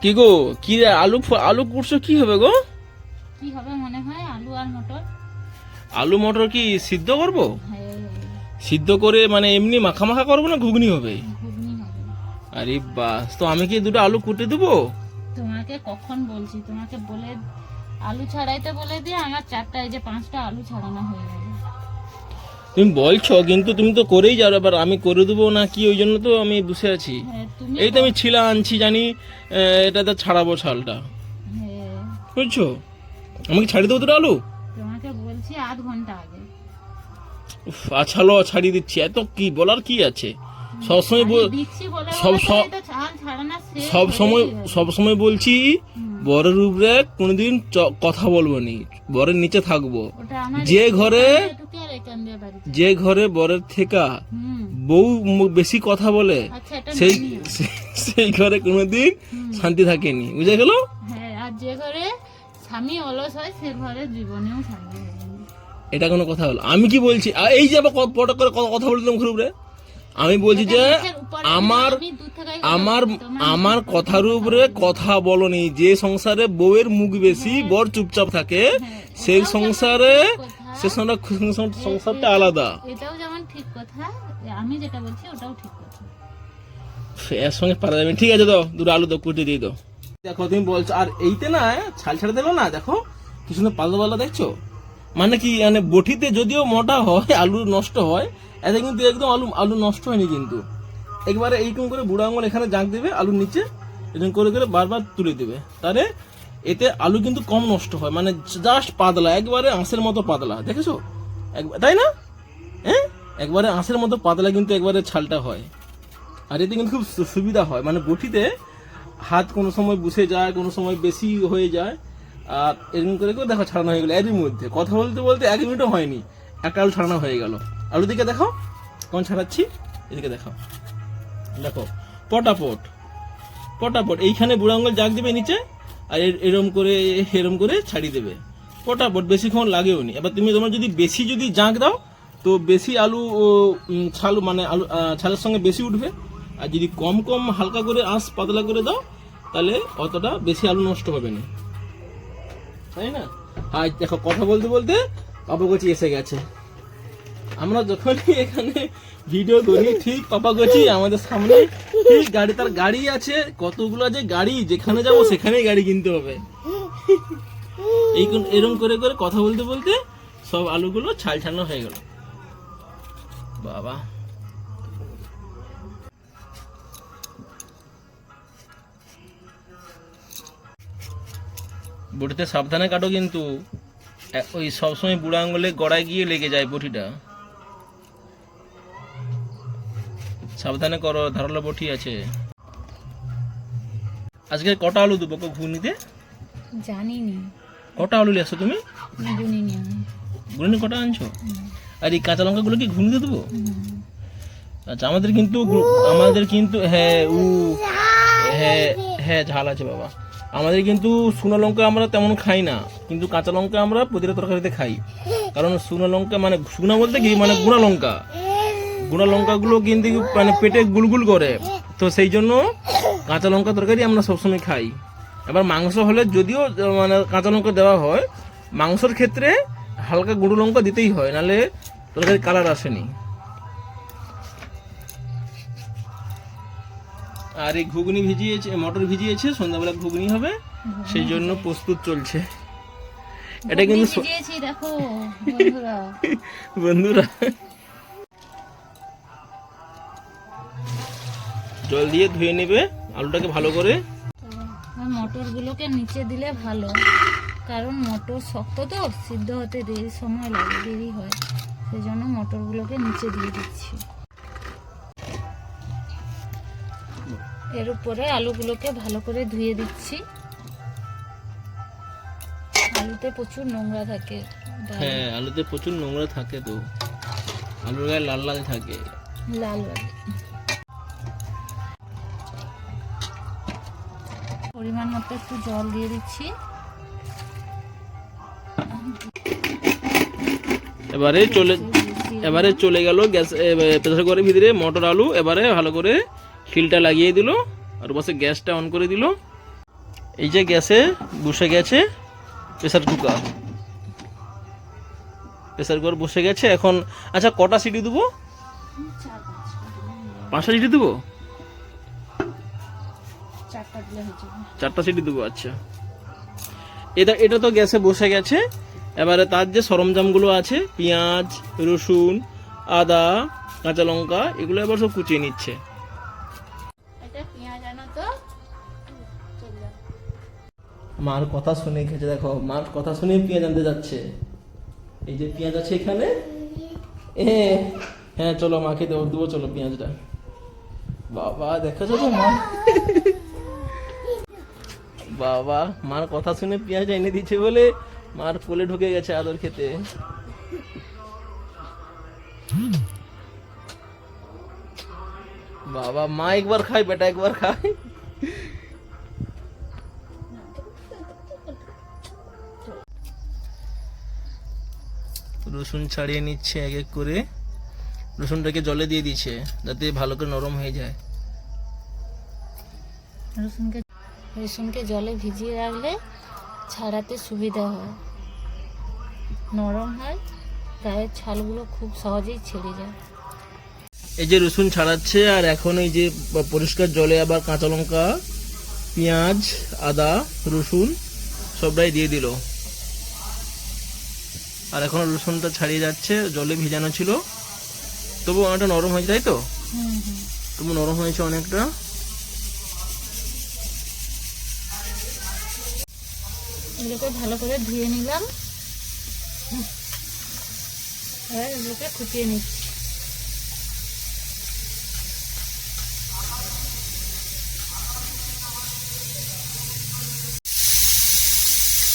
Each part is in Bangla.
কি গো, কি রে, আলু করছো, কি হবে গো? কি হবে মনে হয়? আলু আর মটর। আলু মটর কি সিদ্ধ করবো? হ্যাঁ, সিদ্ধ করে মানে এমনি মাখা মাখা করবো না ঘুগনি হবে? ঘুগনি হবে। আরে বাস, তো আমি কি দুটো আলু কুটে দেবো? তোমাকে কখন বলছি, তোমাকে বলে আলু ছাড়াইতে বলে দিয়ে আমার 4টা, এই যে 5টা আলু ছাড়ানো হয়ে গেল। তুমি বলছো কিন্তু তুমি তো করেই যাও, এবার আমি করে দেবো না কি, ওই জন্য তো আমি বসে আছি। হ্যাঁ, তুমি এই তো আমি ছিলা আনছি, জানি এটা তো ছাড়াবো ছালটা, হ্যাঁ, বুঝছো? আমাকে ছাড়িয়ে দেবো দুটো আলু? তোমাকে বলছি আধ ঘন্টা আগে। উফ, আচ্ছা লো, ছাড়িয়ে দিচ্ছি, এত কি বলার কি আছে? সবসময় আমি দিচ্ছি বলে সব বলে তো সব এটা ছাল ছাড়ানো শেষ সব সময় হয়েই গেছে। সব সময় বলছি বরের উপরে কোনোদিন কথা বলবো নি, বরের নিচে থাকবো। ওটা আমার যে ঘরে ঢুকে আর এখান দিয়ে বাড়িতে। যে ঘরে বরের থেকে হুম, বউ বেশি কথা বলে, আচ্ছা, এটা সেই মেনে নিও। সেই ঘরে কোনোদিন শান্তি থাকেনি, বুঝে গেল? হ্যাঁ, আর যে ঘরে স্বামী অলস হয় সে ঘরে জীবনেও শান্তি হবে না। এটা কোনো কথা হলো? আমি কি বলছি, এই যে আবার পট করে কথা বললাম ঘুরে উপরে, আমি বলছি যে মুখের উপরে আমার আমি দূর থেকে আমার আমার কথার উপরে কথা বলনি। যে সংসারে বউয়ের মুখ বেশি, বর চুপচাপ থাকে, সেই সংসারে সে সংসারটা আলাদা। এটাও যেমন ঠিক কথা, আমি যেটা বলছি ওটাও ঠিক কথা। এর সঙ্গে পারা যাবে না। ঠিক আছে, দাও দুটো আলু দাও, কুটে দিয়ে দাও। দেখো তুমি বলছো, আর এইতে না ছাল ছেড়ে দিলো না, দেখো কি সুন্দর পাতলা পাতলা, দেখছো? মানে কি, মানে বটিতে যদিও মোটা হয়, আলু নষ্ট হয়, এতে কিন্তু একদম আলু আলু নষ্ট হয়নি কিন্তু। একবারে এইরকম করে বুড়ো আঙুল এখানে জাঁক দেবে আলুর নিচে, এরকম করে করে বারবার তুলে দেবে, তাহলে এতে আলু কিন্তু কম নষ্ট হয়, মানে জাস্ট পাতলা, একবারে আঁশের মতো পাতলা, দেখেছো? তাই না? হ্যাঁ, একবারে আঁশের মতো পাতলা কিন্তু একবারে ছালটা হয়। আর এতে কিন্তু খুব সুবিধা হয়, মানে বটিতে হাত কোনো সময় বসে যায়, কোনো সময় বেশি হয়ে যায়, আর এরকম করে করে দেখো ছাড়ানো হয়ে গেলো এরই মধ্যে। কথা বলতে বলতে 1 মিনিটও হয়নি, একটা আলু ছাড়ানো হয়ে গেল। আলু দিকে দেখো কোন ছাড়াচ্ছি, এদিকে দেখো, দেখো পটাপট পটাপট এইখানে বুড়ো আঙুল জাগ দেবে নিচে, আর এরম করে ছাড়িয়ে দেবে পটাপট, বেশিক্ষণ লাগেও নি। এবার তোমার যদি বেশি জাগ দাও, তো বেশি আলু ছাল, মানে আলু ছালের সঙ্গে বেশি উঠবে। আর যদি কম কম হালকা করে আঁশ পাতলা করে দাও, তাহলে অতটা বেশি আলু নষ্ট হবে না, তাই না? আর দেখো কথা বলতে বলতে পাপাগচি এসে গেছে। আমরা যখনই এখানে ভিডিও করি, ঠিক পাপাগচি আমাদের সামনে, ঠিক তার গাড়ি আছে, কতগুলো যে গাড়ি, যেখানে যাবো সেখানেই গাড়ি কিনতে হবে। এরকম করে করে কথা বলতে বলতে সব আলুগুলো ছাল ছাড়ানো হয়ে গেল। বাবা, বটিতে সাবধানে কাটো কিন্তু, ওই সবসময় বুড়া আঙুলে গড়ায় গিয়ে লেগে যায় বটিটা, সাবধানে করো, ধারালো বটি আছে। আজকে কটা আলু দেবো ঘুগনিতে? জানিনি, কটা আলু নিয়ে আসছো তুমি? গুনিনি আমি। ঘুগনি কটা আনছো? আর এই কাঁচা লঙ্কা গুলো কি ঘুগনিতে দেবো? আচ্ছা, আমাদের কিন্তু হ্যাঁ হ্যাঁ হ্যাঁ ঝাল আছে বাবা। আমাদের কিন্তু শুকনো লঙ্কা আমরা তেমন খাই না, কিন্তু কাঁচা লঙ্কা আমরা প্রতিটা তরকারিতে খাই। কারণ শুকনো লঙ্কা, মানে শুকনো বলতে কি, মানে গুঁড়া লঙ্কাগুলো কিন্তু মানে পেটে গুলগুল করে, তো সেই জন্য কাঁচা লঙ্কা তরকারি আমরা সবসময় খাই। এবার মাংস হলে যদিও মানে কাঁচা লঙ্কা দেওয়া হয়, মাংসের ক্ষেত্রে হালকা গুঁড়ো লঙ্কা দিতেই হয়, নাহলে তরকারি কালার আসেনি। আর এই ঘুগনি ভিজিয়েছে, মটর ভিজিয়েছে, সন্ধ্যাবেলা ঘুগনি হবে, সেই জন্য প্রস্তুত চলছে। এটা কিন্তু ভিজিয়েছি, দেখো বন্ধুরা। বন্ধুরা, জল দিয়ে ধুয়ে নেবে আলুটাকে ভালো করে। মটরগুলোকে নিচে দিলে ভালো, কারণ মটর শক্ত তো, সিদ্ধ হতে দেরি সময় লাগে, দেরি হয়, সেই জন্য মটরগুলোকে নিচে দিয়ে দিচ্ছি। এর উপরে আলুগুলোকে ভালো করে ধুয়ে দিচ্ছি। আলুতে প্রচুর নোংরা থাকে। হ্যাঁ, আলুতে প্রচুর নোংরা থাকে, তো আলুর গায়ে লাল লাল থাকে, লাল লাগে। পরিমাণ মতো একটু জল দিয়ে দিচ্ছি। এবারে চলে গেল গ্যাস, প্রেসার কুকারের ভিতরে মটর আলু। এবারে ভালো করে খিলটা লাগিয়ে দিল, আর পাশে গ্যাসটা অন করে দিল। এই যে গ্যাসে বসে গেছে প্রেসার কুকার বসে গেছে এখন। আচ্ছা কটা সিটি দেবো? 5টা সিটি দেবো? 4টা সিটি দেবো। আচ্ছা এটা তো গ্যাসে বসে গেছে। এবারে তার যে সরঞ্জামগুলো আছে পেঁয়াজ, রসুন, আদা, কাঁচা লঙ্কা এগুলো এবার সব কুচিয়ে নিচ্ছে। মার কথা শুনে খেয়েছে, দেখো মার কথা শুনে পেঁয়াজ আনতে যাচ্ছে। এই যে পেঁয়াজ আছে এখানে, হ্যাঁ চলো মাকে দেবো চলো পেঁয়াজটা। বাবা দেখেছো তো মা, বাবা মার কথা শুনে পেঁয়াজটা এনে দিচ্ছে বলে মার কোলে ঢুকে গেছে আদর খেতে। বাবা মা একবার খায় বেটা একবার খায়। রসুন ছাড়িয়ে নিচ্ছে এক এক করে, রসুনটাকে জলে দিয়ে দিচ্ছে যাতে ভালো করে নরম হয়ে যায়। রসুনকে জলে ভিজিয়ে রাখলে ছাড়াতে সুবিধা হয়, নরম হয়, গায়ের ছালগুলো খুব সহজেই ছেড়ে যায়। এই যে রসুন ছাড়াচ্ছে আর এখন এই যে পরিষ্কার জলে আবার কাঁচা লঙ্কা, পেঁয়াজ, আদা, রসুন সবটাই দিয়ে দিল। আর এখন রসুনটা ছাড়িয়ে যাচ্ছে, জলে ভিজানো ছিল তবু অনেকটা নরম হয়েছে, তাই তো? তবু নরম হয়েছে অনেকটা। এগুলোকে ভালো করে ধুয়ে নিলাম, এবার এগুলোকে কুচিয়ে নিচ্ছি।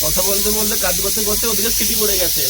কথা বলতে বলতে কাজ করতে করতে ওদিকে সিটি পড়ে গেছে।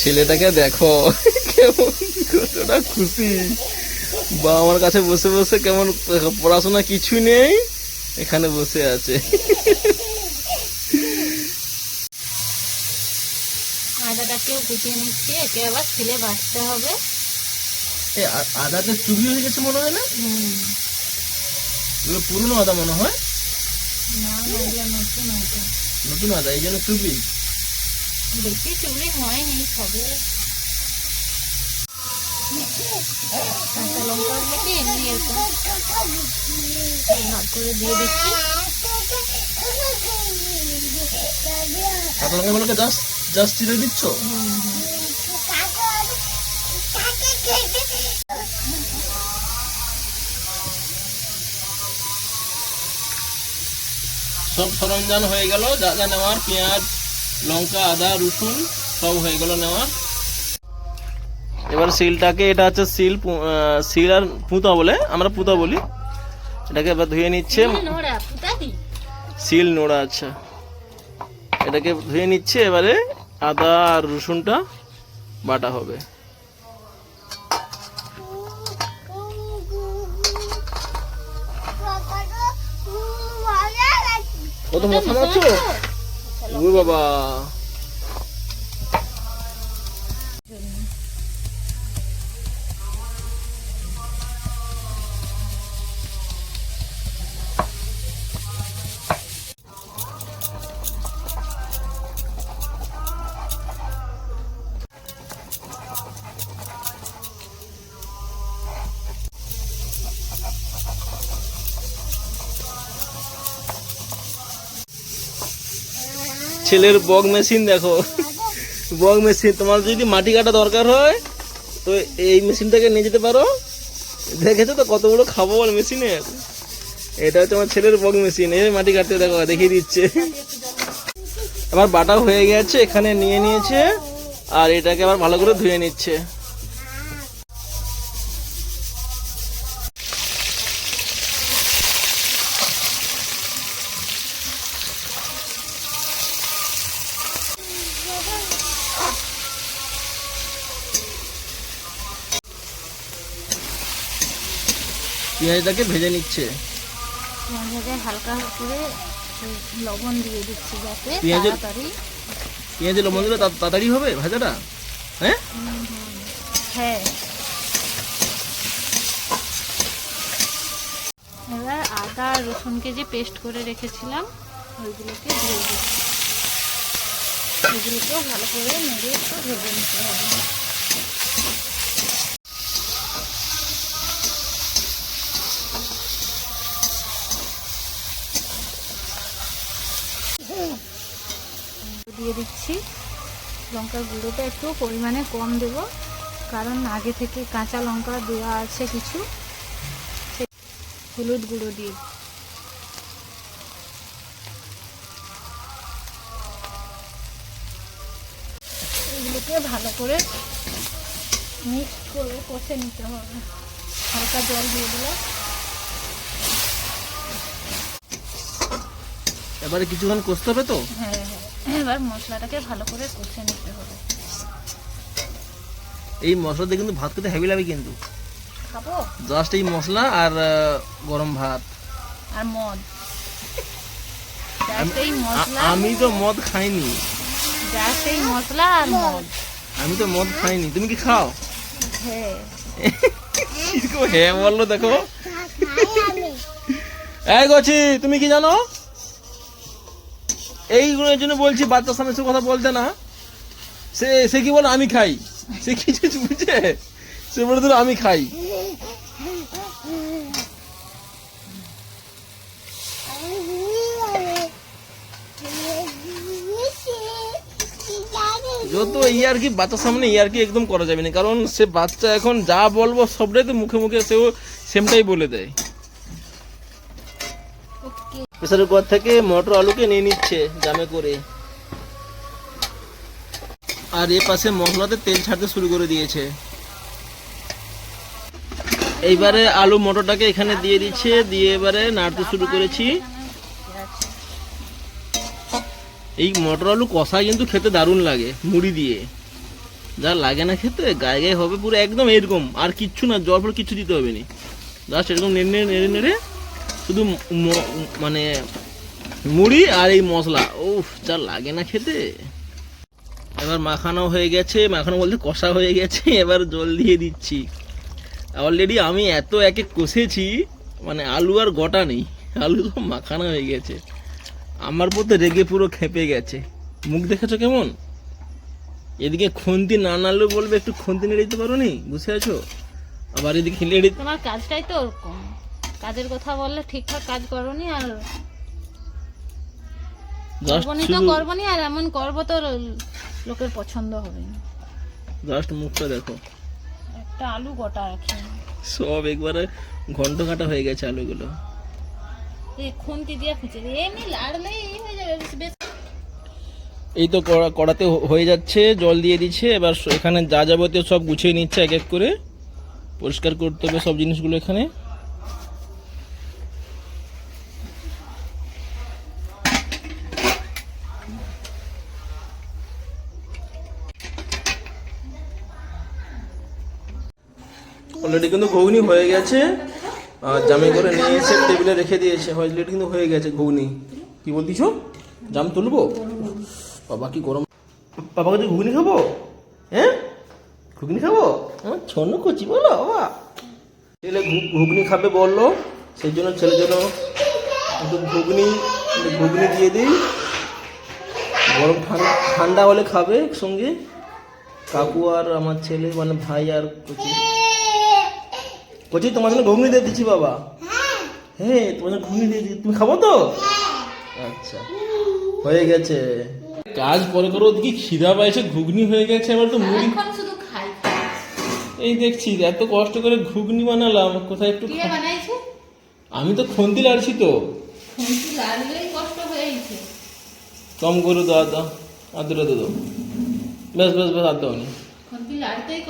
ছেলেটাকে দেখো কেমন কতটা খুশি, বা আমার কাছে বসে বসে কেমন, পড়াশোনা কিছু নেই এখানে বসে আছে। আদাটাকেও কুচিয়ে নিচ্ছি, একে আবার ছিলে বাটতে হবে। আদাটা চুবি হয়ে গেছে মনে হয় না? এগুলো পুরনো আদা মনে হয়। না এগুলো নতুন আদা। নতুন আদা এই জন্য চুবি, বেশি চুবড়ি হয়নি সবে। কাঁচা লঙ্কাগুলোকে এমনি এরকম ভাগ করে দিয়ে দিচ্ছি। কাঁচা লঙ্কাগুলোকে জাস্ট চিড়ে দিচ্ছ? সব সরঞ্জাম হয়ে গেল, যা যা নেওয়ার, পেঁয়াজ, লঙ্কা, আদা, রসুন সব হয়ে গেল নেওয়ার। এবার শিলটাকে, এটা হচ্ছে শিল আর পুঁতা বলে, আমরা পুঁতা বলি, এটাকে এবার ধুয়ে নিচ্ছে। শিল নোড়া, আচ্ছা। এটাকে ধুয়ে নিচ্ছে, এবারে আদা আর রসুনটা বাটা হবে। ও তো মশা মারছো, ও বাবা। ছেলের বগ মেশিন দেখো, বগ মেশিন। তোমার যদি মাটি কাটা দরকার হয় তো এই মেশিনটাকে নিয়ে যেতে পারো। দেখেছো তো কত বড় খাবো বল মেশিনের। এটা হচ্ছে আমার ছেলের বগ মেশিন, এই মাটি কাটতে দেখো দেখিয়ে দিচ্ছে। আবার বাটা হয়ে গেছে, এখানে নিয়ে নিয়েছে আর এটাকে আবার ভালো করে ধুয়ে নিচ্ছে। পেঁয়াজটাকে ভেজে নিচ্ছে। পেঁয়াজটাকে হালকা করে লবণ দিয়ে দিচ্ছি যাতে পেঁয়াজের- তাড়াতাড়ি। পেঁয়াজে লবণ দিলে তাড়াতাড়ি হবে ভাজাটা। হ্যাঁ, হ্যাঁ, এবার আদা আর রসুনকে যে পেস্ট করে রেখেছিলাম ওইগুলোকে দিয়ে দিচ্ছি। এগুলোকেও ভালো করে নেড়ে একটু ভেজে নিতে হবে। দিয়ে দিচ্ছি। লঙ্কার গুঁড়োটা একটু পরিমাণে কম দেব, কারণ আগে থেকে কাঁচা লঙ্কা দেওয়া আছে কিছু। হলুদ গুঁড়ো দিয়ে এগুলোকে ভালো করে মিক্স করে কষে নিতে হবে। হালকা জল দিয়ে দিলাম। এবারে কিছুক্ষণ কষতে হবে তো। হ্যাঁ হ্যাঁ, এবার মশলাটাকে ভালো করে কষে নিতে হবে। এই মশলা দিয়ে কিন্তু ভাত খেতে হেভি লাগে কিন্তু। খাবো জাস্ট এই মশলা আর গরম ভাত। আর মদ, জাস্ট এই মশলা, আমি তো মদ খাইনি। জাস্ট এই মশলা আর মদ। আমি তো মদ খাইনি, তুমি কি খাও? হ্যাঁ, কিরকম হ্যাঁ বললো দেখো। এই গছি, তুমি কি জানো? এইগুলোর জন্য বলছি বাচ্চার সামনে সে কথা বলতে না। সে কি বলে আমি খাই, সে কিছু বুঝে, সে বলে দিল আমি খাই। যত ইয়ার্কি বাচ্চার সামনে ইয়ার্কি একদম করা যাবে না, কারণ সে বাচ্চা এখন যা বলবো সবটাই তো মুখে মুখে সেও সেমটাই বলে দেয়। ওকে। প্রেসার কুকার থেকে মটর আলুকে নিয়ে নিচ্ছে জামে করে, আর এ পাশে মশলাতে তেল ছাড়তে শুরু করে দিয়েছে। এইবারে আলু মটরটাকে এখানে দিয়ে দিচ্ছে, দিয়ে এবারে নাড়তে শুরু করেছি। এই মটর আলু কষা কিন্তু খেতে দারুণ লাগে মুড়ি দিয়ে, যা লাগে না খেতে, গায়ে গায়ে হবে পুরো একদম এরকম। আর কিচ্ছু না, জল ফল কিচ্ছু দিতে হবে না, জাস্ট এরকম নেড়ে নেড়ে নেড়ে নেড়ে শুধু মানে মুড়ি আর এই মশলা, উফ যা লাগে না খেতে। এবার মাখানো হয়ে গেছে, মাখানো বলতে কষা হয়ে গেছে। এবার জল দিয়ে দিচ্ছি। অলরেডি আমি এত একে কষেছি, মানে আলু আর গোটা নেই, আলু সব মাখানো হয়ে গেছে। আমার পথে রেগে পুরো খেপে গেছে। মুখ দেখেছো কেমন? এদিকে খুন্তি না নাড়লেও বলবে একটু খুন্তি নেড়ে দিতে পারো নি, বুঝে আছো? আবার এদিকে নেড়ে তোমার কাজটাই তো ওরকম, কাজের কথা বললে ঠিকঠাক কাজ করনি, আর করবনি তো করবনি, আর এমন করবো তো লোকের পছন্দ হবে না। জাস্ট মুখটা দেখো, একটা আলু গোটা রাখি, সব একবারে ঘন্ট কাটা হয়ে গেছে আলুগুলো। এই খুন্তি দিয়ে খুঁজে দিয়ে এমনি লাড়লেই হয়ে যাবে বেশ। এই তো কড়াতে হয়ে যাচ্ছে, জল দিয়ে দিচ্ছে। এবার এখানে যা যাবতীয় সব গুছিয়ে নিচ্ছে, এক এক করে পরিষ্কার করতে হবে সব জিনিসগুলো এখানে। অলরেডি কিন্তু ঘুগনি হয়ে গেছে, আর জামে করে নিয়ে এসে টেবিলে রেখে দিয়েছে। অলরেডি কিন্তু হয়ে গেছে ঘুগনি। কি বলতিছো? জাম তুলবো? বাবা কি গরম। বাবা কাছে ঘুগনি খাবো? হ্যাঁ ঘুগনি খাবো? ছোনো কচি বলো বাবা। ছেলে ঘুগনি খাবে বললো, সেই জন্য ছেলের জন্য একটু ঘুগনি দিয়ে দিই। গরম ঠান্ডা হলে খাবে একসঙ্গে, কাকু আর আমার ছেলে, মানে ভাই আর কচি। কচি তোমার জন্য ঘুগনি দিয়ে দিচ্ছি বাবা। হ্যাঁ তোমার জন্য ঘুগনি দিয়ে দিচ্ছি, তুমি খাবো তো? আচ্ছা হয়ে গেছে। কাজ পরে করো, ওদিকে খিদা পাইছে, ঘুগনি হয়ে গেছে। এবার তো মুড়ি শুধু খাই। এই দেখছি এত কষ্ট করে ঘুগনি বানালাম, কোথায় একটু আমি তো খুন্তি লাড়ছি তো। কষ্ট হয়েছে। কম করে দাও, দাও আর দুটো দাও, বেশ বেশ বেশ আর দাও নি।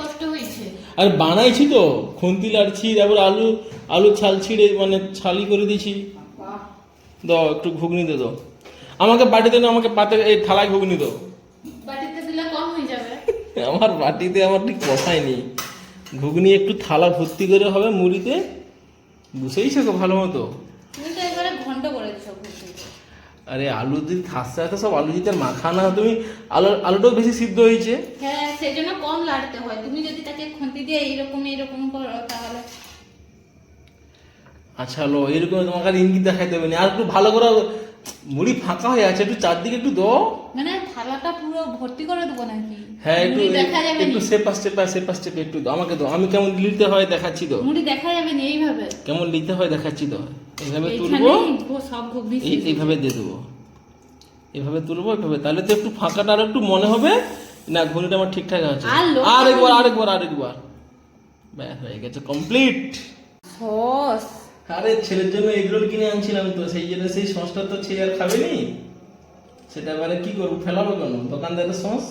কষ্ট হয়েছে। আর বানাইছি তো, খুন্তি লাড়ছি, তারপর আলু ছাল ছিঁড়ে মানে ছালি করে দিয়েছি। দাও একটু ঘুগনি দিয়ে দাও আমাকে, বাটিতে না, আমাকে পাতে এই থালায় ঘুগনি দাও। বাটিতে দিলে কম হয়ে যাবে। আমার বাটিতে আমার ঠিক বসায়নি, ঘুগনি একটু থালা ভর্তি করে হবে মুড়িতে, বুঝেইছো তো ভালো মতো। তুমি তো এবারে ঘন্ট করে দিছো ঘুষিতে। আরে আলু দিতে আস্তে আস্তে সব আলু দিতে মাখা না, তুমি আলুটাও বেশি সিদ্ধ হয়েছে। হ্যাঁ সেই জন্য কম লাড়তে হয়, তুমি যদি তাকে খুন্তি দিয়ে এইরকম এইরকম করো তাহলে। আচ্ছা লো, এরকম তোমাকে আর ইঙ্গিত দেখাইতে হবে না, আর একটু ভালো করে মুড়ি ফাঁকা হয়ে আছে, একটু চারদিকে একটু দাও। মানে থালাটা পুরো ভর্তি করে দেবো নাকি? হ্যাঁ একটু মুড়ি দেখা যাবে একটু না। সেপাস একটু দাও আমাকে, দাও আমি কেমন লিখতে হয় দেখাচ্ছি তো, মুড়ি দেখা যাবে না এইভাবে। কেমন লিখতে হয় দেখাচ্ছি তো। এইভাবে তুলবো, এইখানেই সব ঘুগনি এইভাবে দিয়ে দেবো, এইভাবে তুলবো এইভাবে, তাহলে তো একটু ফাঁকাটা আর একটু মনে হবে না ঘুগনিটা আমার ঠিকঠাক আছে। আর লোক আরেকবার ব্যাস হয়ে গেছে কমপ্লিট। সস আরে ছেলের জন্য এগরোল কিনে আনছিলাম তো, সেই জন্য সেই সসটা তো ছেলে আর খাবেনি, সেটা এবারে কি করবো, ফেলাবো কেন দোকানদারের সস,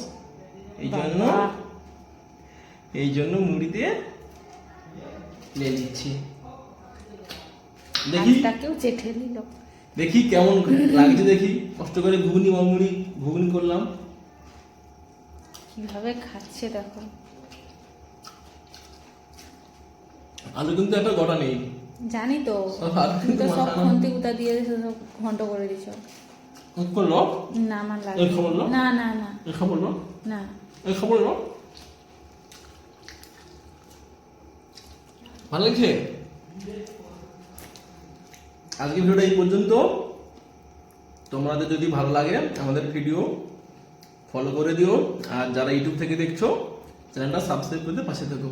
এই জন্য মুড়ি দিয়ে নিয়ে নিচ্ছি। দেখি তাকেও চেটে নিল। দেখি কেমন লাগছে, দেখি কষ্ট করে ঘুগনি করলাম। কিভাবে খাচ্ছে দেখো। আলু কিন্তু একটা গোটা নেই, জানি তো, সব আলু তুমি তো কিন্তু সব মাখানো। খুন্তি কুতা দিয়ে সব ঘন্ট করে দিছো। করলো না আমার লাগে এই খবর নাও। না না না এই খবর নাও, না। এই খবর নাও। ভালো লাগছে। আজকে ভিডিওটা এই পর্যন্ত। তোমাদের যদি ভালো লাগে আমাদের ভিডিও ফলো করে দিও, আর যারা ইউটিউব থেকে দেখছো চ্যানেলটা সাবস্ক্রাইব করতে পাশে থেকো।